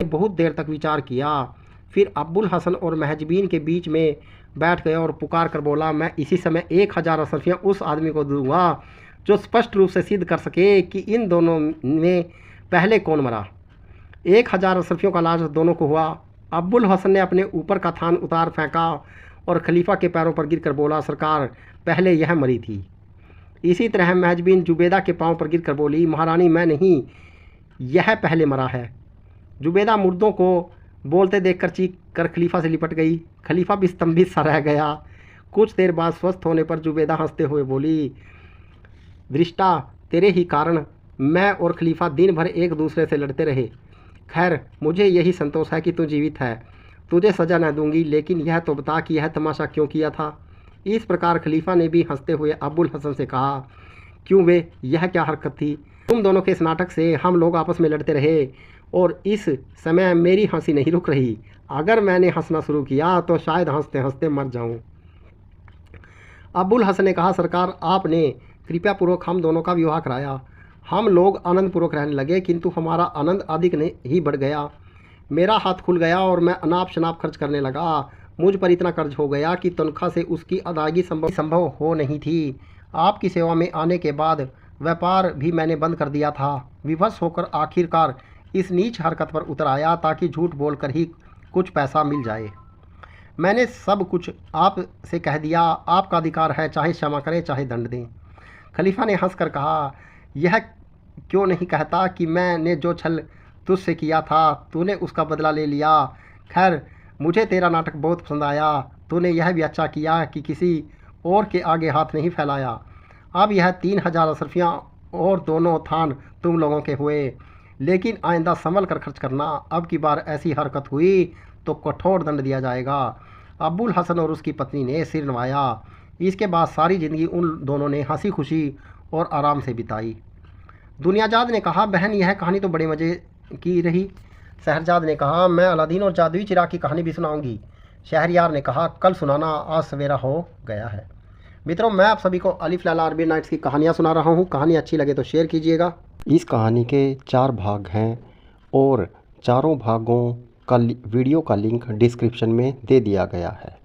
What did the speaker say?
बहुत देर तक विचार किया, फिर अब्बुल हसन और महजबीन के बीच में बैठ गया और पुकार कर बोला, मैं इसी समय 1000 अशरफियाँ उस आदमी को दूंगा जो स्पष्ट रूप से सिद्ध कर सके कि इन दोनों में पहले कौन मरा। 1000 अशरफियों का लाश दोनों को हुआ। अब्बुल हसन ने अपने ऊपर का थान उतार फेंका और खलीफा के पैरों पर गिरकर बोला, सरकार पहले यह मरी थी। इसी तरह महजबीन जुबैदा के पांव पर गिरकर बोली, महारानी मैं नहीं, यह पहले मरा है। जुबैदा मुर्दों को बोलते देखकर चीख कर खलीफा से लिपट गई। खलीफा भी स्तंभित सा रह गया। कुछ देर बाद स्वस्थ होने पर जुबैदा हंसते हुए बोली, दृष्टा तेरे ही कारण मैं और खलीफा दिन भर एक दूसरे से लड़ते रहे। खैर मुझे यही संतोष है कि तू जीवित है, तुझे सज़ा न दूंगी, लेकिन यह तो बता कि यह तमाशा क्यों किया था। इस प्रकार खलीफा ने भी हंसते हुए अब्बुल हसन से कहा, क्यों वे, यह क्या हरकत थी। तुम दोनों के इस नाटक से हम लोग आपस में लड़ते रहे और इस समय मेरी हंसी नहीं रुक रही। अगर मैंने हंसना शुरू किया तो शायद हंसते हंसते मर जाऊं। अब्बुल हसन ने कहा, सरकार आपने कृपया पूर्वक हम दोनों का विवाह कराया। हम लोग आनंदपूर्वक रहने लगे, किंतु हमारा आनंद अधिक ही बढ़ गया। मेरा हाथ खुल गया और मैं अनाप शनाप खर्च करने लगा। मुझ पर इतना कर्ज हो गया कि तनख्वाह से उसकी अदायगी संभव हो नहीं थी। आपकी सेवा में आने के बाद व्यापार भी मैंने बंद कर दिया था। विवश होकर आखिरकार इस नीच हरकत पर उतर आया ताकि झूठ बोलकर ही कुछ पैसा मिल जाए। मैंने सब कुछ आप से कह दिया। आपका अधिकार है, चाहे क्षमा करें चाहे दंड दें। खलीफा ने हंसकर कहा, यह क्यों नहीं कहता कि मैंने जो छल तुझसे किया था तूने उसका बदला ले लिया। खैर मुझे तेरा नाटक बहुत पसंद आया। तूने यह भी अच्छा किया कि किसी और के आगे हाथ नहीं फैलाया। अब यह 3000 अशरफियाँ और दोनों थान तुम लोगों के हुए, लेकिन आइंदा संभल कर खर्च करना। अब की बार ऐसी हरकत हुई तो कठोर दंड दिया जाएगा। अब्बुल हसन और उसकी पत्नी ने सिर नवाया। इसके बाद सारी ज़िंदगी उन दोनों ने हंसी खुशी और आराम से बिताई। दुनियाजाद ने कहा, बहन यह कहानी तो बड़े मज़े की रही। शहरजाद ने कहा, मैं अलादीन और जादुई चिराग की कहानी भी सुनाऊंगी। शहरयार ने कहा, कल सुनाना, आज सवेरा हो गया है। मित्रों मैं आप सभी को अलिफ लैला अरबी नाइट्स की कहानियाँ सुना रहा हूँ। कहानी अच्छी लगे तो शेयर कीजिएगा। इस कहानी के 4 भाग हैं और चारों भागों का वीडियो का लिंक डिस्क्रिप्शन में दे दिया गया है।